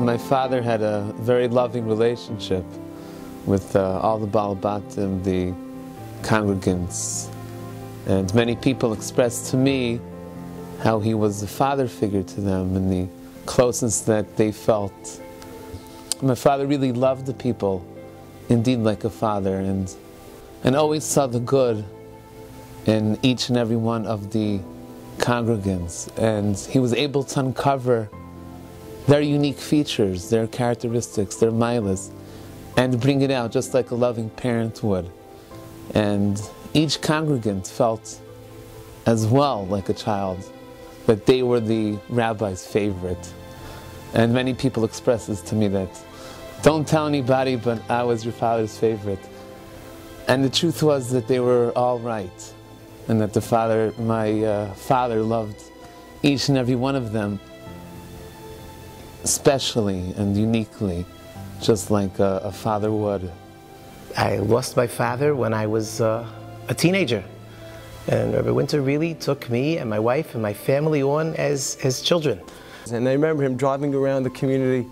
My father had a very loving relationship with all the Baal Batim, the congregants. And many people expressed to me how he was a father figure to them and the closeness that they felt. My father really loved the people, indeed like a father, and always saw the good in each and every one of the congregants. And he was able to uncover their unique features, their characteristics, their milas, and bring it out just like a loving parent would. And each congregant felt as well like a child, that they were the rabbi's favorite. And many people express this to me, that don't tell anybody, but I was your father's favorite. And the truth was that they were all right, and that my father loved each and every one of them specially and uniquely, just like a father would. I lost my father when I was a teenager, and Rebbe Winter really took me and my wife and my family on as his children. And I remember him driving around the community,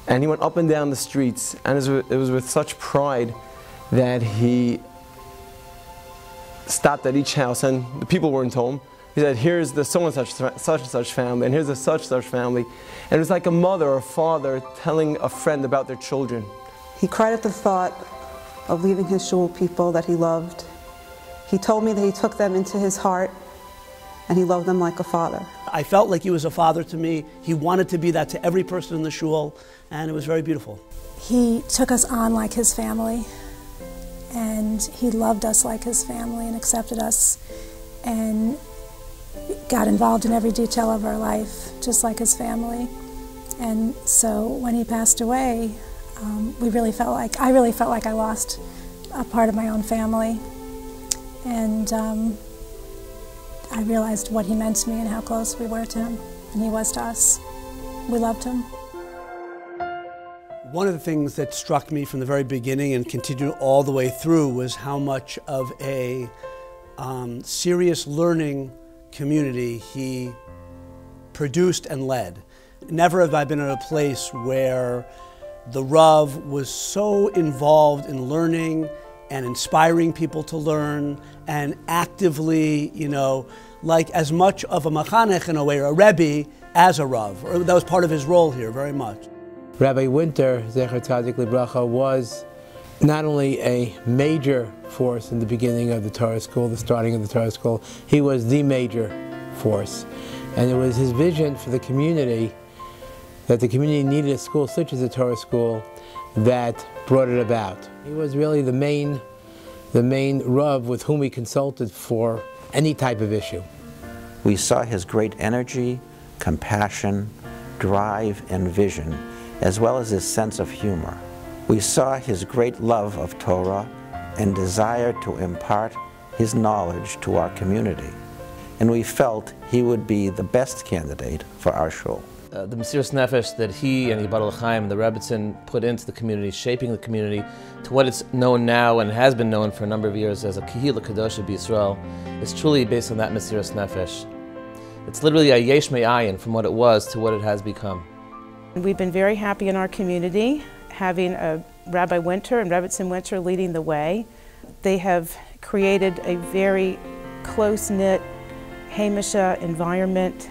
and he went up and down the streets, and it was with such pride that he stopped at each house, and the people weren't home. He said, here's the such and such family, and here's the such family. And it was like a mother or father telling a friend about their children. He cried at the thought of leaving his shul people that he loved. He told me that he took them into his heart and he loved them like a father. I felt like he was a father to me. He wanted to be that to every person in the shul, and it was very beautiful. He took us on like his family, and he loved us like his family and accepted us and got involved in every detail of our life, just like his family. And so when he passed away, I really felt like I lost a part of my own family. And I realized what he meant to me and how close we were to him, and he was to us. We loved him. One of the things that struck me from the very beginning and continued all the way through was how much of a serious learning community he produced and led. Never have I been in a place where the Rav was so involved in learning and inspiring people to learn, and actively, like as much of a machanech in a way, or a Rebbe, as a Rav. That was part of his role here, very much. Rabbi Winter, Zecher Tzadik Libracha, was not only a major force in the beginning of the Torah school, the starting of the Torah school, he was the major force. And it was his vision for the community, that the community needed a school such as the Torah school, that brought it about. He was really the main Rav with whom we consulted for any type of issue. We saw his great energy, compassion, drive, and vision, as well as his sense of humor. We saw his great love of Torah and desire to impart his knowledge to our community. And we felt he would be the best candidate for our shul. The Mesiras Nefesh that he and Yibad L'Chaim and the Rebbetzin put into the community, shaping the community to what it's known now and has been known for a number of years as a Kehila Kadosha B'Yisrael, is truly based on that Mesiras Nefesh. It's literally a yesh me'ayin from what it was to what it has become. We've been very happy in our community, having a Rabbi Winter and Rebbetzin Winter leading the way. They have created a very close-knit Hamisha environment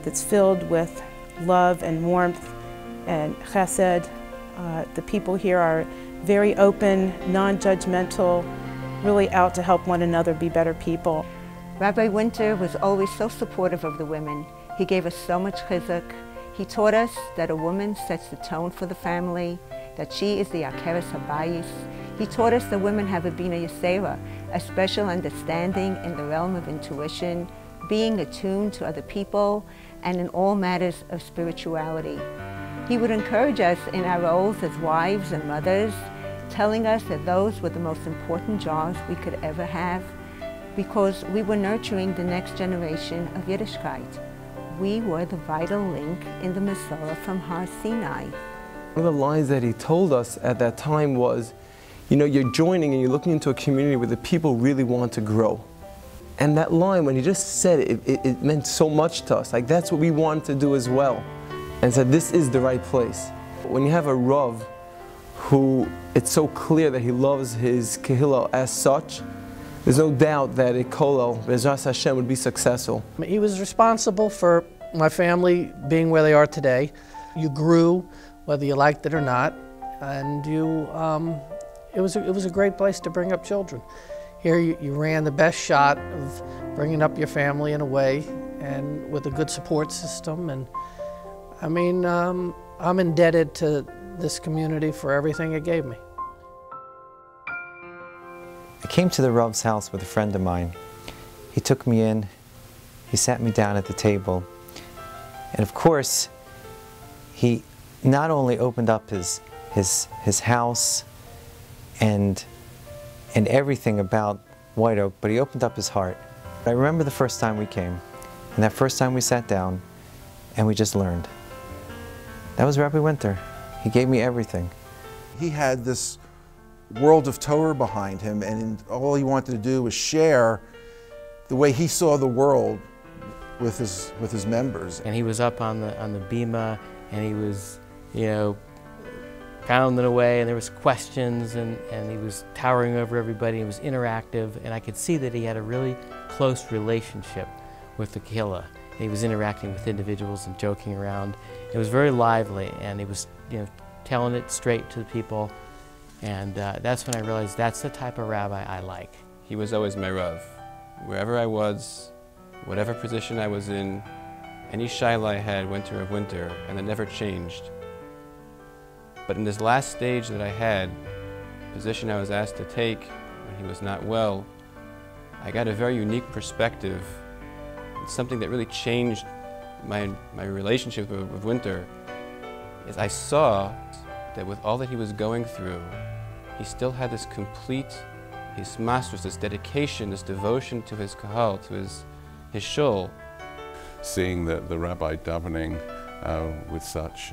that's filled with love and warmth and chesed. The people here are very open, non-judgmental, really out to help one another be better people. Rabbi Winter was always so supportive of the women. He gave us so much chizuk. He taught us that a woman sets the tone for the family, that she is the akeres habayis. He taught us that women have a bina yasera, a special understanding in the realm of intuition, being attuned to other people, and in all matters of spirituality. He would encourage us in our roles as wives and mothers, telling us that those were the most important jobs we could ever have, because we were nurturing the next generation of Yiddishkeit. We were the vital link in the Masorah from Har Sinai. One of the lines that he told us at that time was, you're joining and you're looking into a community where the people really want to grow. And that line, when he just said it, it meant so much to us. Like, that's what we wanted to do as well. and said, this is the right place. When you have a Rav who it's so clear that he loves his Kehillah as such, there's no doubt that a Kollel, Be'ezras Hashem, would be successful. He was responsible for my family being where they are today. You grew, whether you liked it or not, and it was a great place to bring up children. Here you ran the best shot of bringing up your family in a way, and with a good support system. And I mean, I'm indebted to this community for everything it gave me. I came to the Rav's house with a friend of mine. He took me in, he sat me down at the table, and of course, he not only opened up his house and everything about White Oak, but he opened up his heart. I remember the first time we came, and that first time we sat down, and we just learned. That was Rabbi Winter. He gave me everything. He had this world of Torah behind him, and all he wanted to do was share the way he saw the world with his members. And he was up on the bima, and he was, you know, pounding away, and there was questions, and he was towering over everybody. It was interactive, and I could see that he had a really close relationship with the Kehillah. He was interacting with individuals and joking around. It was very lively, and he was, you know, telling it straight to the people. And that's when I realized that's the type of rabbi I like. He was always my Rav. Wherever I was, whatever position I was in, any shaila I had, winter of winter, and it never changed. But in this last stage that I had, position I was asked to take when he was not well, I got a very unique perspective. It's something that really changed my relationship with Winter. Is I saw that with all that he was going through, he still had this complete, his masters, this dedication, this devotion to his kahal, to his shul. Seeing the rabbi davening with such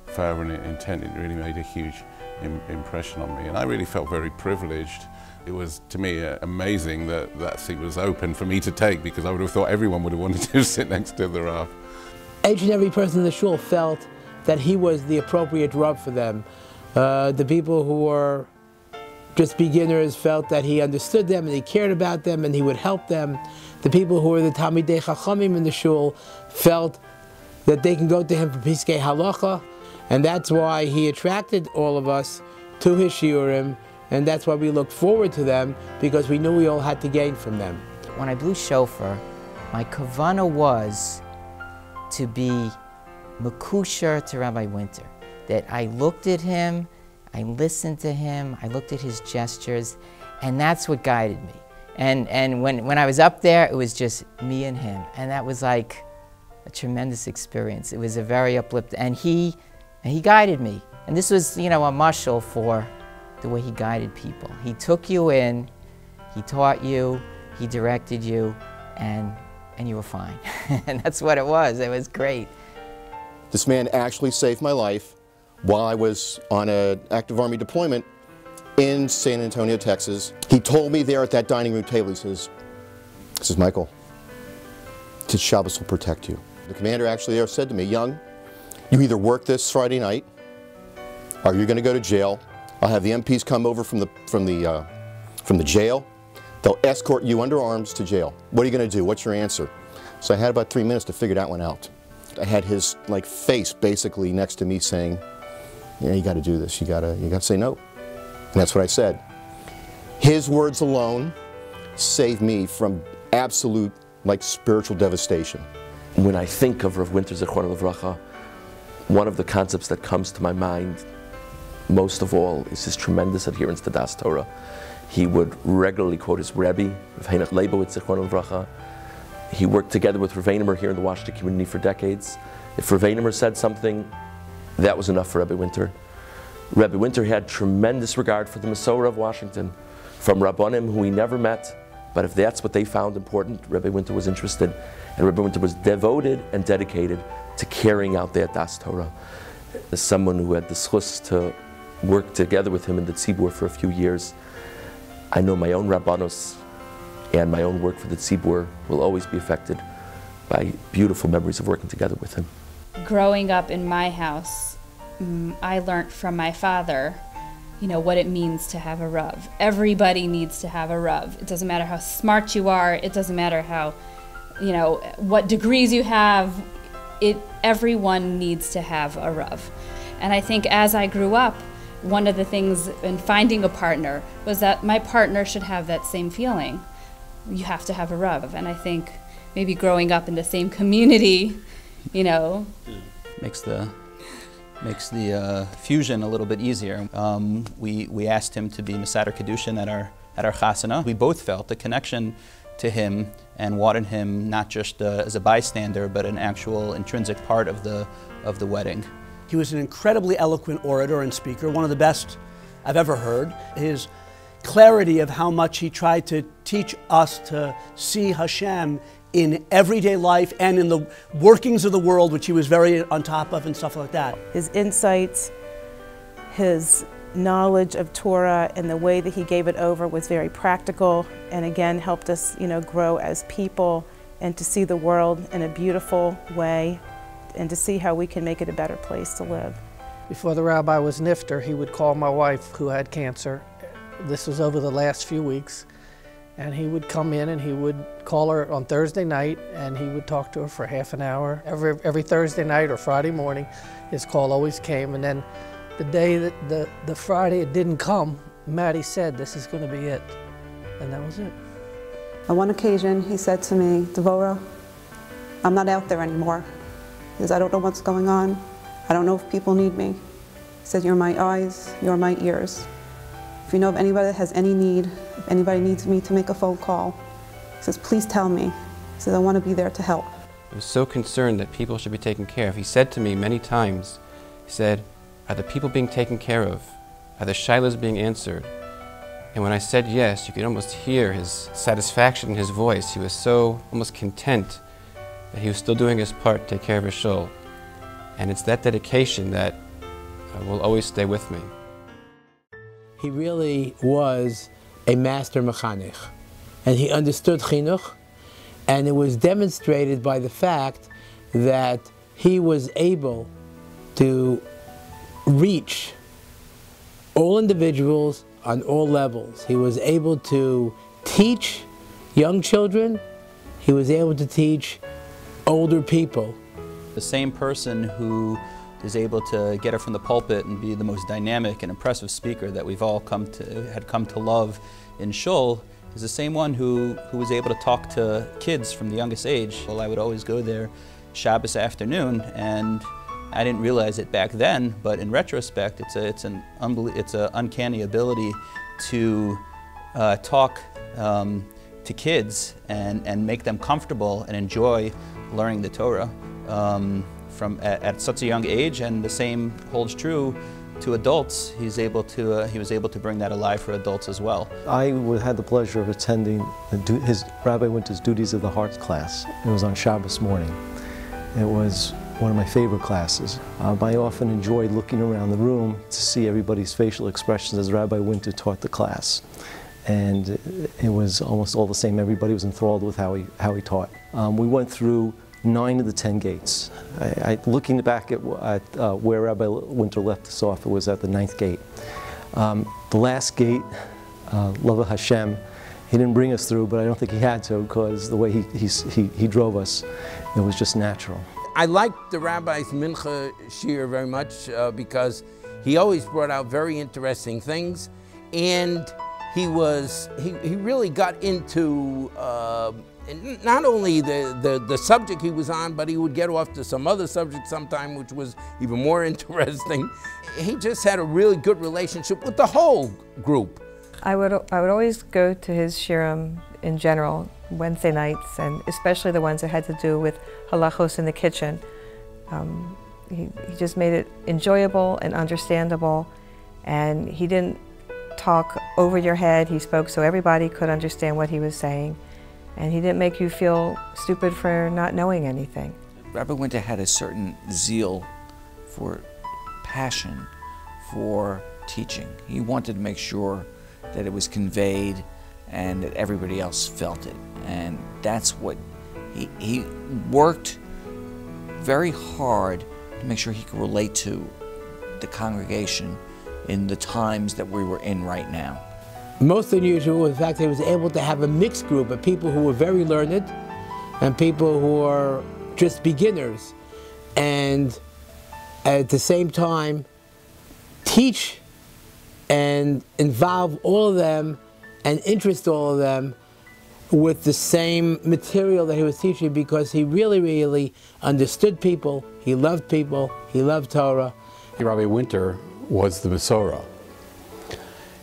fervor and intent, it really made a huge impression on me, and I really felt very privileged. It was, to me, amazing that that seat was open for me to take, because I would have thought everyone would have wanted to sit next to the Rav. Each and every person in the shul felt that he was the appropriate Rav for them. The people who were just beginners felt that he understood them and he cared about them and he would help them. The people who were the Talmidei Chachamim in the shul felt that they can go to him for Piskei Halacha, and that's why he attracted all of us to his shiurim, and that's why we looked forward to them, because we knew we all had to gain from them. When I blew shofar, my kavana was to be makusher to Rabbi Winter. That I looked at him, I listened to him, I looked at his gestures, and that's what guided me. And when I was up there, it was just me and him, and that was like a tremendous experience. It was a very uplifting, and he guided me. And this was, you know, a mashal for the way he guided people. He took you in, he taught you, he directed you, and you were fine. And that's what it was. It was great. This man actually saved my life while I was on an active Army deployment in San Antonio, Texas. He told me there at that dining room table, he says, Michael, Shabbos will protect you. The commander actually there said to me, Young, you either work this Friday night or you're going to go to jail. I'll have the MPs come over from the jail. They'll escort you under arms to jail. What are you going to do? What's your answer? So I had about 3 minutes to figure that one out. I had his face basically next to me saying, yeah, you got to do this. You got to say no. And that's what I said. His words alone saved me from absolute spiritual devastation. When I think of Rav Winter Zichrono Livracha, one of the concepts that comes to my mind most of all is his tremendous adherence to Das Torah. He would regularly quote his Rebbe, Rav Heinrich Leibowitz Zichrono Livracha. He worked together with Rav Einemer here in the Washington community for decades. If Rav Einemer said something, that was enough for Rebbe Winter. Rebbe Winter had tremendous regard for the Masorah of Washington, from Rabbanim who he never met, but if that's what they found important, Rebbe Winter was interested, and Rebbe Winter was devoted and dedicated to carrying out that Das Torah. As someone who had the schus to work together with him in the Tzibur for a few years, I know my own Rabbanos and my own work for the Tzibur will always be affected by beautiful memories of working together with him. growing up in my house, I learned from my father, you know, what it means to have a Rav. Everybody needs to have a Rav. It doesn't matter how smart you are. It doesn't matter how, you know, what degrees you have. Everyone needs to have a Rav. And I think as I grew up, one of the things in finding a partner was that my partner should have that same feeling. You have to have a Rav. And I think maybe growing up in the same community, you know, makes the fusion a little bit easier. We asked him to be Mesader Kedushin at our chasana. We both felt a connection to him and wanted him not just as a bystander, but an actual intrinsic part of the wedding. He was an incredibly eloquent orator and speaker, one of the best I've ever heard. His clarity of how much he tried to teach us to see Hashem in everyday life and in the workings of the world, which he was very on top of and stuff like that. His insights, his knowledge of Torah and the way that he gave it over was very practical, and again helped us, you know, grow as people and to see the world in a beautiful way and to see how we can make it a better place to live. Before the rabbi was nifter, he would call my wife, who had cancer. This was over the last few weeks. And he would come in and he would call her on Thursday night and he would talk to her for half an hour. Every Thursday night or Friday morning, his call always came. And then the day that the Friday it didn't come, Maddie said, "This is going to be it." And that was it. On one occasion, he said to me, "Devorah, I'm not out there anymore, because I don't know what's going on. I don't know if people need me." He said, "You're my eyes, you're my ears. If you know of anybody that has any need, if anybody needs me to make a phone call," he says, "please tell me." He says, "I want to be there to help." I was so concerned that people should be taken care of. He said to me many times, he said, "Are the people being taken care of? Are the shilas being answered?" And when I said yes, you could almost hear his satisfaction in his voice. He was so almost content that he was still doing his part to take care of his shul. And it's that dedication that will always stay with me. He really was a master mechanech, and he understood chinuch, and it was demonstrated by the fact that he was able to reach all individuals on all levels. He was able to teach young children, he was able to teach older people. The same person who is able to get up from the pulpit and be the most dynamic and impressive speaker that we've all had come to love in shul is the same one who was able to talk to kids from the youngest age. Well, I would always go there Shabbos afternoon, and I didn't realize it back then, but in retrospect, it's an uncanny ability to talk to kids and make them comfortable and enjoy learning the Torah at such a young age. And the same holds true to adults. He was able to bring that alive for adults as well. I had the pleasure of attending Rabbi Winter's Duties of the Heart class. It was on Shabbos morning. It was one of my favorite classes. I often enjoyed looking around the room to see everybody's facial expressions as Rabbi Winter taught the class. And it was almost all the same. Everybody was enthralled with how he taught. We went through 9 of the 10 gates. Looking back at where Rabbi Winter left us off, it was at the 9th gate. The last gate, Love of Hashem, he didn't bring us through, but I don't think he had to, because the way he drove us, it was just natural. I liked the rabbi's mincha shir very much because he always brought out very interesting things, and he really got into not only the subject he was on, but he would get off to some other subject sometime, which was even more interesting. He just had a really good relationship with the whole group. I would always go to his shirim in general, Wednesday nights, and especially the ones that had to do with halachos in the kitchen. He just made it enjoyable and understandable, and he didn't talk over your head. He spoke so everybody could understand what he was saying, and he didn't make you feel stupid for not knowing anything. Rabbi Winter had a certain zeal for passion for teaching. He wanted to make sure that it was conveyed and that everybody else felt it. And that's what he worked very hard to make sure he could relate to the congregation in the times that we were in right now. Most unusual was the fact that he was able to have a mixed group of people who were very learned and people who are just beginners, and at the same time teach and involve all of them and interest all of them with the same material that he was teaching, because he really understood people, he loved Torah. Rabbi Winter was the Besorah.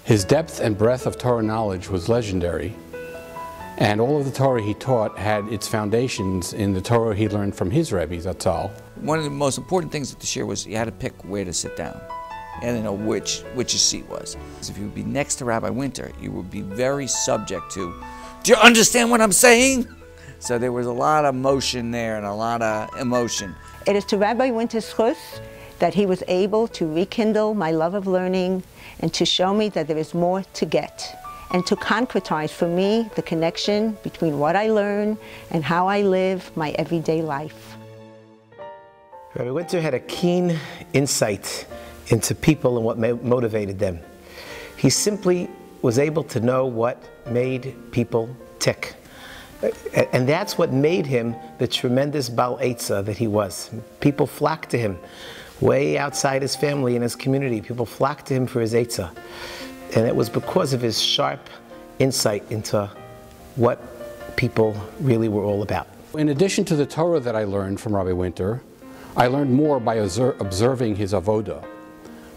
His depth and breadth of Torah knowledge was legendary, and all of the Torah he taught had its foundations in the Torah he learned from his Rebbe, Zatzal. One of the most important things at the shir was you had to pick where to sit down and to know which your seat was. If you would be next to Rabbi Winter, you would be very subject to, do you understand what I'm saying? So there was a lot of motion there and a lot of emotion. It is to Rabbi Winter's chus that he was able to rekindle my love of learning and to show me that there is more to get, and to concretize for me the connection between what I learn and how I live my everyday life. Rabbi Winter had a keen insight into people and what motivated them. He simply was able to know what made people tick. And that's what made him the tremendous Baal Eitzah that he was. People flocked to him. Way outside his family and his community, people flocked to him for his Eitzah. And it was because of his sharp insight into what people really were all about. In addition to the Torah that I learned from Rabbi Winter, I learned more by observing his avoda,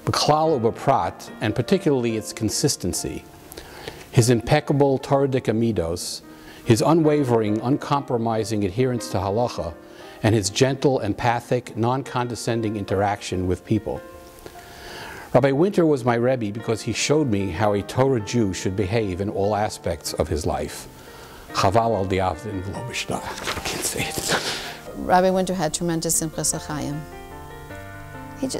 b'klal u'b'prat, and particularly its consistency, his impeccable Toradic amidos, his unwavering, uncompromising adherence to halacha, and his gentle, empathic, non-condescending interaction with people. Rabbi Winter was my Rebbe because he showed me how a Torah Jew should behave in all aspects of his life. Chaval al diavdin v'lo b'shtar. I can't say it. Rabbi Winter had tremendous simchas chayim.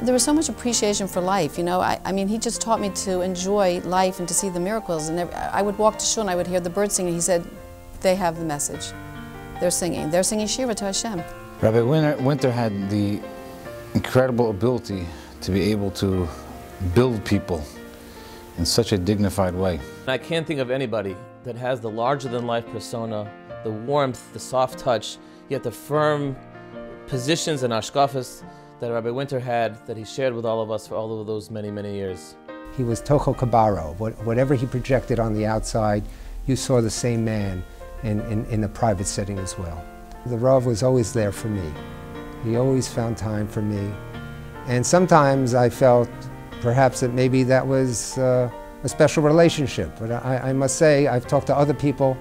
There was so much appreciation for life, you know. I mean, he just taught me to enjoy life and to see the miracles. And I would walk to shul and I would hear the birds singing. He said, they have the message. They're singing Shira to Hashem. Rabbi Winter had the incredible ability to be able to build people in such a dignified way. I can't think of anybody that has the larger-than-life persona, the warmth, the soft touch, yet the firm positions and ashkafas that Rabbi Winter had, that he shared with all of us for all of those many, many years. He was Tocho Kabaro. Whatever he projected on the outside, you saw the same man in the private setting as well. The Rav was always there for me. He always found time for me. And sometimes I felt perhaps that maybe that was a special relationship. But I must say, I've talked to other people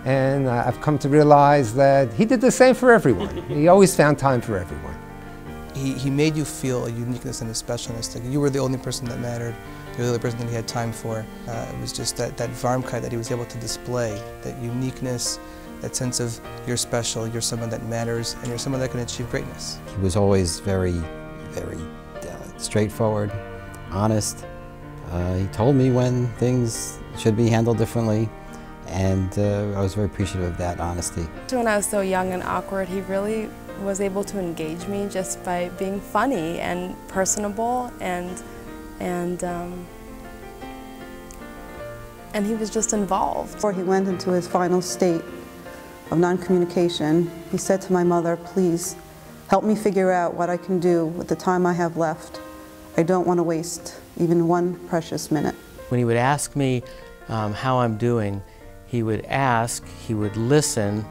and I've come to realize that he did the same for everyone. He always found time for everyone. He made you feel a uniqueness and a specialness. Like you were the only person that mattered. You were the only person that he had time for. It was just that varmkeit that he was able to display, that uniqueness, that sense of you're special, you're someone that matters, and you're someone that can achieve greatness. He was always very straightforward, honest. He told me when things should be handled differently, and I was very appreciative of that honesty. When I was so young and awkward, he really was able to engage me just by being funny and personable, and he was just involved. Before he went into his final state of non-communication, he said to my mother, please, help me figure out what I can do with the time I have left. I don't want to waste even one precious minute. When he would ask me how I'm doing, he would ask, he would listen,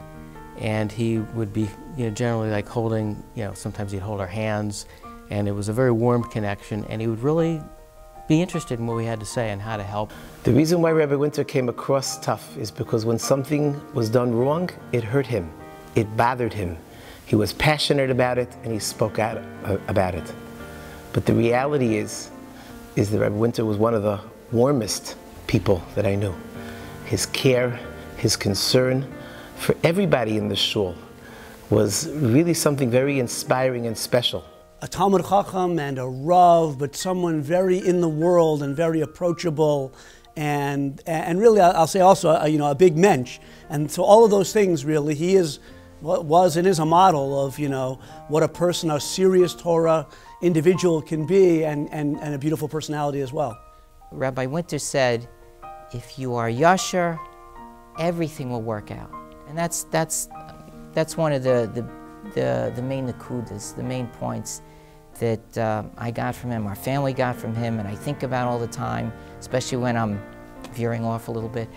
and he would be generally like holding, sometimes he'd hold our hands, and it was a very warm connection, and he would really be interested in what we had to say and how to help. The reason why Rabbi Winter came across tough is because when something was done wrong, it hurt him, it bothered him. He was passionate about it and he spoke out about it. But the reality is that Rabbi Winter was one of the warmest people that I knew. His care, his concern for everybody in the shul was really something very inspiring and special. A Talmud Chacham and a Rav, but someone very in the world and very approachable, and really I'll say also a big mensch. And so all of those things really, he is was and is a model of, what a person, a serious Torah individual can be, and a beautiful personality as well. Rabbi Winter said, if you are yasher, everything will work out. And that's one of the main nakudas, the main points that I got from him, our family got from him, and I think about all the time, especially when I'm veering off a little bit.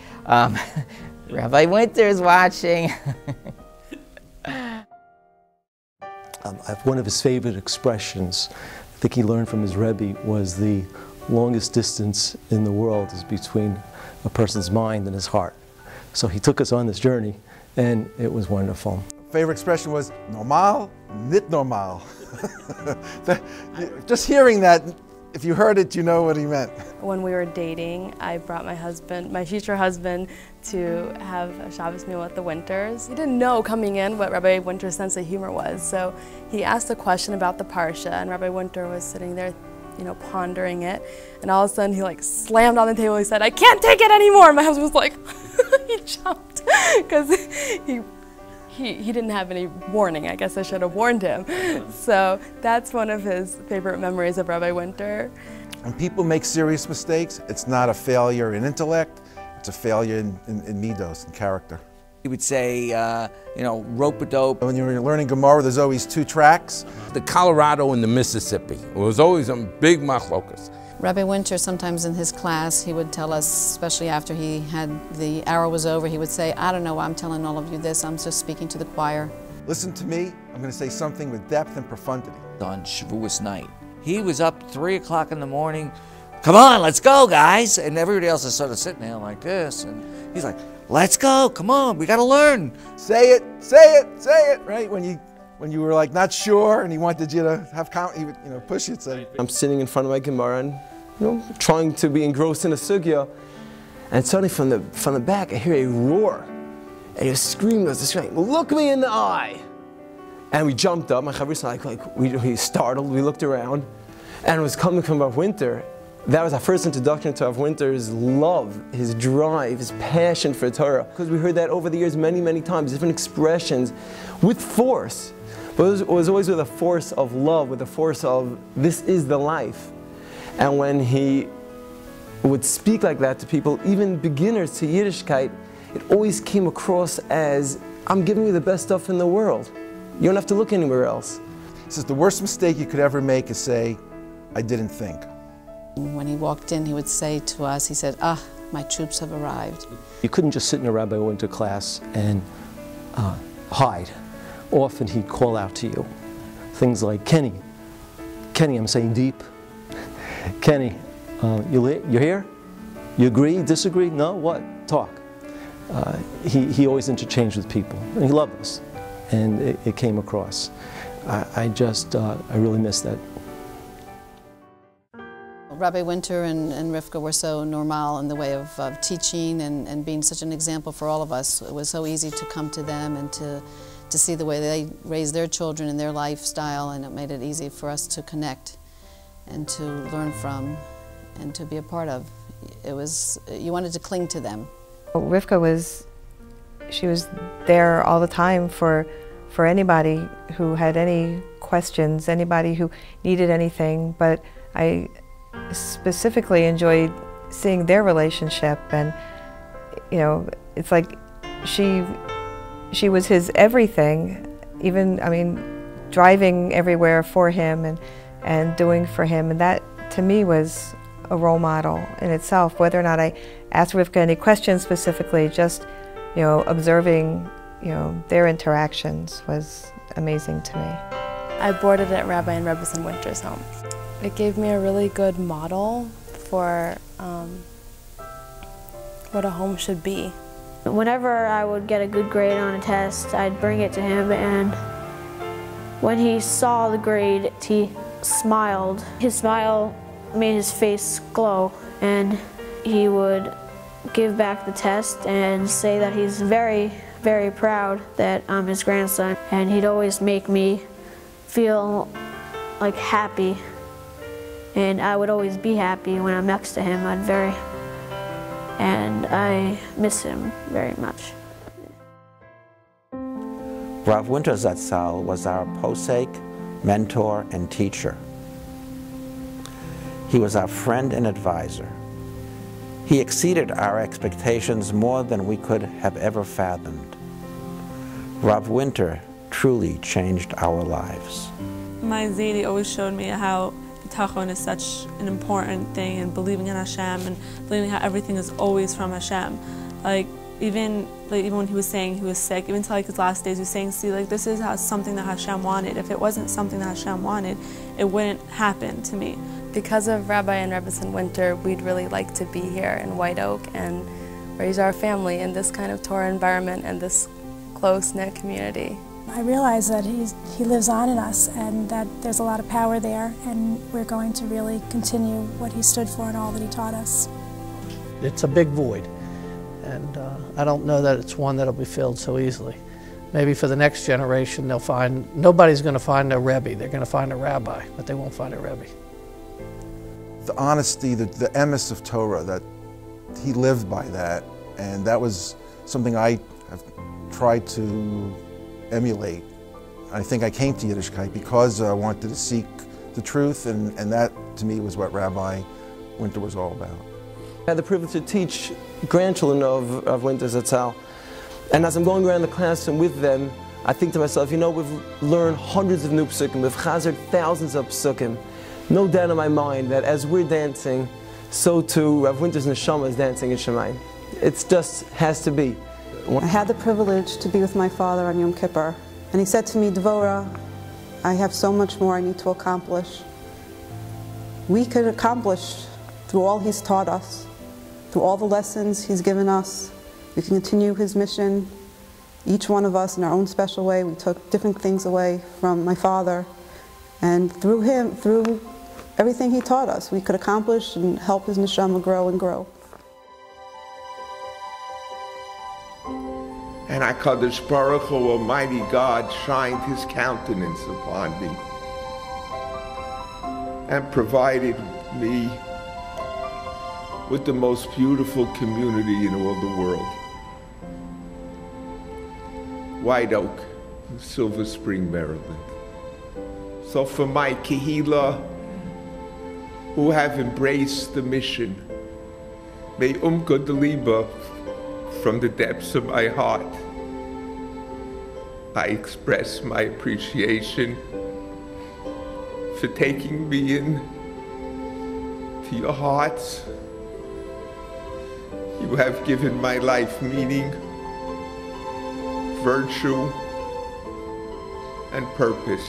Rabbi Winter is watching. One of his favorite expressions, I think he learned from his Rebbe, was the longest distance in the world is between a person's mind and his heart. So he took us on this journey, and it was wonderful. Favorite expression was normal, nicht normal. Just hearing that, if you heard it, you know what he meant. When we were dating, I brought my husband, my future husband, to have a Shabbos meal at the Winters. He didn't know coming in what Rabbi Winter's sense of humor was, so he asked a question about the Parsha, and Rabbi Winter was sitting there, pondering it, and all of a sudden he slammed on the table. He said, "I can't take it anymore." My husband was like, he jumped, because he didn't have any warning. I guess I should have warned him. So that's one of his favorite memories of Rabbi Winter. When people make serious mistakes, it's not a failure in intellect, it's a failure in midos, in character. He would say, rope-a-dope. When you're learning Gemara, there's always two tracks. The Colorado and the Mississippi. It was always a big machlokas. Rabbi Winter, sometimes in his class, he would tell us, especially after the hour was over, he would say, "I don't know why I'm telling all of you this, I'm just speaking to the choir." Listen to me, I'm going to say something with depth and profundity. On Shavuos night, he was up 3 o'clock in the morning. "Come on, let's go, guys." And everybody else is sort of sitting there like this. And he's like, "Let's go, come on, we got to learn." Say it, say it, say it, right? When you were not sure and he wanted you to have he would push you, say. I'm sitting in front of my Gemara and trying to be engrossed in a sugya, and suddenly from the back I hear a roar, and he was screaming, "Look me in the eye!" And we jumped up. My chavris we startled. We looked around, and it was coming from Rav Winter. That was our first introduction to Rav Winter's love, his drive, his passion for Torah. Because we heard that over the years many, many times, different expressions with force. But it was always with a force of love, with a force of, this is the life. And when he would speak like that to people, even beginners to Yiddishkeit, it always came across as, I'm giving you the best stuff in the world. You don't have to look anywhere else. He says the worst mistake you could ever make is say, "I didn't think." When he walked in, he would say to us, he said, "My troops have arrived." You couldn't just sit in a Rabbi Winter class and hide. Often he'd call out to you. Things like, Kenny, I'm saying deep. Kenny, you're here? You agree, disagree? No, what? Talk. He always interchanged with people, and he loved us, and it came across. I really miss that. Rabbi Winter and Rivka were so normal in the way of teaching and being such an example for all of us. It was so easy to come to them and to see the way they raised their children and their lifestyle, and it made it easy for us to connect and to learn from and to be a part of. You wanted to cling to them. Rivka she was there all the time for anybody who had any questions, anybody who needed anything, but I specifically enjoyed seeing their relationship, and it's like she was his everything, even, driving everywhere for him and doing for him, and that to me was a role model in itself. Whether or not I asked Rivka any questions specifically, just observing their interactions was amazing to me. I boarded at Rabbi and Rebbe Winter's home. It gave me a really good model for what a home should be. Whenever I would get a good grade on a test, I'd bring it to him, and when he saw the grade, he smiled. His smile made his face glow, and he would give back the test and say that he's very, very proud that I'm his grandson, and he'd always make me feel like happy, and I would always be happy when I'm next to him. And I miss him very much. Rav Winter Zatzal was our posek, mentor, and teacher. He was our friend and advisor. He exceeded our expectations more than we could have ever fathomed. Rav Winter truly changed our lives. My Zaidi always showed me how bitachon is such an important thing, and believing in Hashem and believing how everything is always from Hashem. Even when he was saying he was sick, even till his last days, he was saying, see, this is something that Hashem wanted. If it wasn't something that Hashem wanted, it wouldn't happen to me. Because of Rabbi and Rebbe Winter, we'd really like to be here in White Oak and raise our family in this kind of Torah environment and this close-knit community. I realize that he lives on in us and that there's a lot of power there, and we're going to really continue what he stood for and all that he taught us. It's a big void, and I don't know that it's one that'll be filled so easily. Maybe for the next generation they'll find, nobody's going to find a Rebbe, they're going to find a rabbi, but they won't find a Rebbe. The honesty, the emes of Torah, that he lived by that, and that was something I have tried to emulate. I think I came to Yiddishkeit because I wanted to seek the truth, and that to me was what Rabbi Winter was all about. I had the privilege to teach grandchildren of Winter Zatzal, and as I'm going around the classroom with them, I think to myself, we've learned hundreds of new psukim, we've chazered thousands of psukim. No doubt in my mind that as we're dancing, so too Rav Winter's neshama is dancing in Shemayim. It just has to be. I had the privilege to be with my father on Yom Kippur, and he said to me, Dvorah, I have so much more I need to accomplish. We could accomplish through all he's taught us, through all the lessons he's given us. We can continue his mission. Each one of us in our own special way, we took different things away from my father, and through him, through everything he taught us, we could accomplish and help his neshama grow and grow. And HaKadosh Baruch Hu, Almighty God, shined His countenance upon me and provided me with the most beautiful community in all the world. White Oak, Silver Spring, Maryland. So for my Kehila, who have embraced the mission, may Deliba, from the depths of my heart, I express my appreciation for taking me in to your hearts. You have given my life meaning, virtue, and purpose.